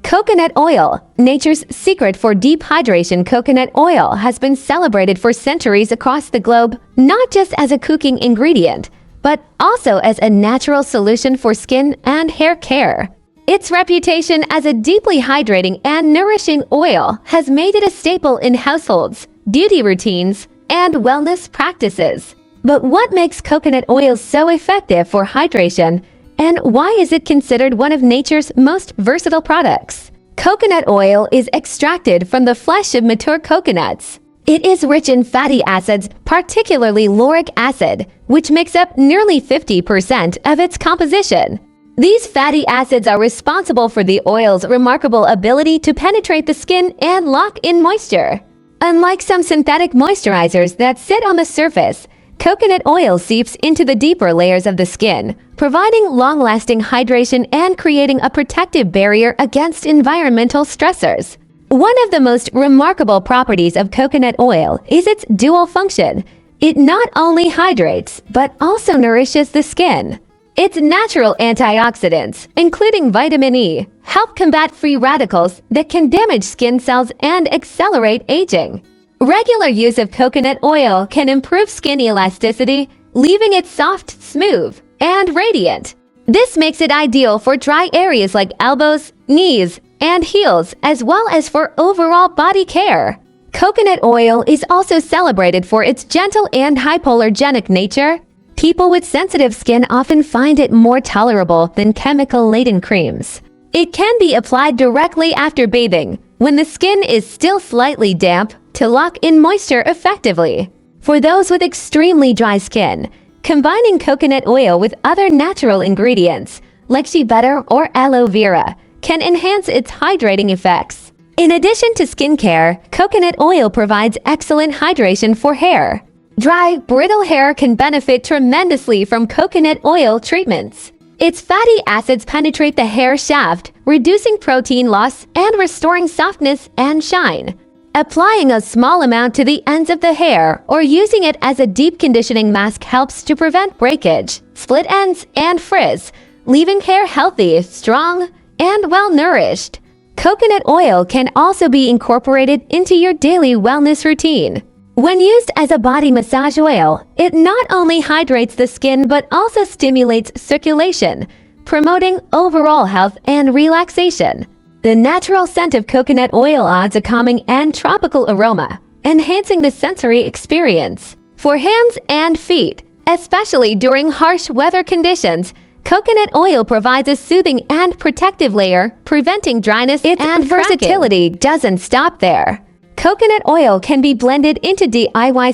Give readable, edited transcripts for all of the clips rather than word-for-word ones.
Coconut oil, nature's secret for deep hydration. Coconut oil has been celebrated for centuries across the globe, not just as a cooking ingredient, but also as a natural solution for skin and hair care. Its reputation as a deeply hydrating and nourishing oil has made it a staple in households, beauty routines, and wellness practices. But what makes coconut oil so effective for hydration? And why is it considered one of nature's most versatile products? Coconut oil is extracted from the flesh of mature coconuts. It is rich in fatty acids, particularly lauric acid, which makes up nearly 50% of its composition. These fatty acids are responsible for the oil's remarkable ability to penetrate the skin and lock in moisture. Unlike some synthetic moisturizers that sit on the surface, coconut oil seeps into the deeper layers of the skin, providing long-lasting hydration and creating a protective barrier against environmental stressors. One of the most remarkable properties of coconut oil is its dual function. It not only hydrates, but also nourishes the skin. Its natural antioxidants, including vitamin E, help combat free radicals that can damage skin cells and accelerate aging. Regular use of coconut oil can improve skin elasticity, leaving it soft, smooth, and radiant. This makes it ideal for dry areas like elbows, knees, and heels, as well as for overall body care. Coconut oil is also celebrated for its gentle and hypoallergenic nature. People with sensitive skin often find it more tolerable than chemical-laden creams. It can be applied directly after bathing, when the skin is still slightly damp, to lock in moisture effectively. For those with extremely dry skin, combining coconut oil with other natural ingredients, like shea butter or aloe vera, can enhance its hydrating effects. In addition to skincare, coconut oil provides excellent hydration for hair. Dry, brittle hair can benefit tremendously from coconut oil treatments. Its fatty acids penetrate the hair shaft, reducing protein loss and restoring softness and shine. Applying a small amount to the ends of the hair or using it as a deep conditioning mask helps to prevent breakage, split ends, and frizz, leaving hair healthy, strong, and well-nourished. Coconut oil can also be incorporated into your daily wellness routine. When used as a body massage oil, it not only hydrates the skin but also stimulates circulation, promoting overall health and relaxation. The natural scent of coconut oil adds a calming and tropical aroma, enhancing the sensory experience. For hands and feet, especially during harsh weather conditions, coconut oil provides a soothing and protective layer, preventing dryness and cracking. Versatility doesn't stop there. Coconut oil can be blended into DIY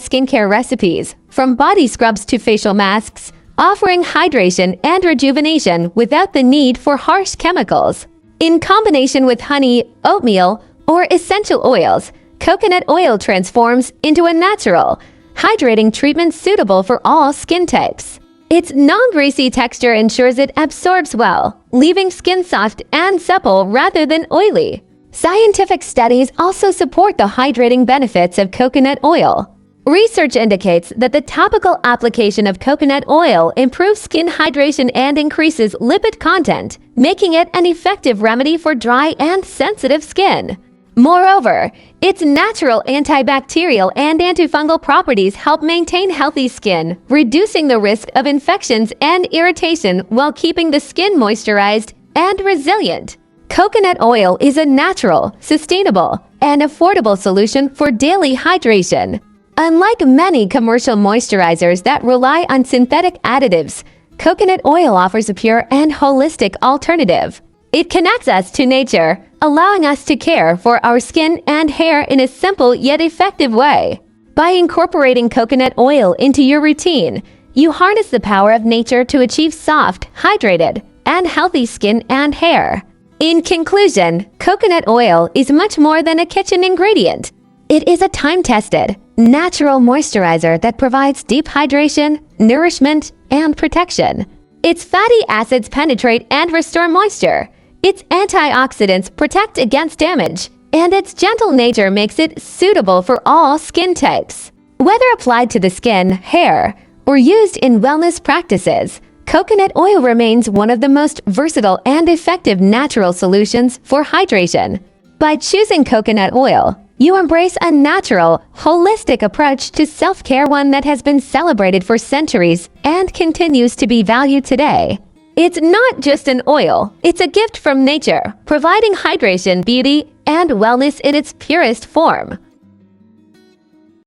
skincare recipes, from body scrubs to facial masks, offering hydration and rejuvenation without the need for harsh chemicals. In combination with honey, oatmeal, or essential oils, coconut oil transforms into a natural, hydrating treatment suitable for all skin types. Its non-greasy texture ensures it absorbs well, leaving skin soft and supple rather than oily. Scientific studies also support the hydrating benefits of coconut oil. Research indicates that the topical application of coconut oil improves skin hydration and increases lipid content, making it an effective remedy for dry and sensitive skin. Moreover, its natural antibacterial and antifungal properties help maintain healthy skin, reducing the risk of infections and irritation while keeping the skin moisturized and resilient. Coconut oil is a natural, sustainable, and affordable solution for daily hydration. Unlike many commercial moisturizers that rely on synthetic additives, coconut oil offers a pure and holistic alternative. It connects us to nature, allowing us to care for our skin and hair in a simple yet effective way. By incorporating coconut oil into your routine, you harness the power of nature to achieve soft, hydrated, and healthy skin and hair. In conclusion, coconut oil is much more than a kitchen ingredient. It is a time-tested, natural moisturizer that provides deep hydration, nourishment, and protection. Its fatty acids penetrate and restore moisture. Its antioxidants protect against damage, and its gentle nature makes it suitable for all skin types. Whether applied to the skin, hair, or used in wellness practices, coconut oil remains one of the most versatile and effective natural solutions for hydration. By choosing coconut oil, you embrace a natural, holistic approach to self-care, one that has been celebrated for centuries and continues to be valued today. It's not just an oil, it's a gift from nature, providing hydration, beauty, and wellness in its purest form.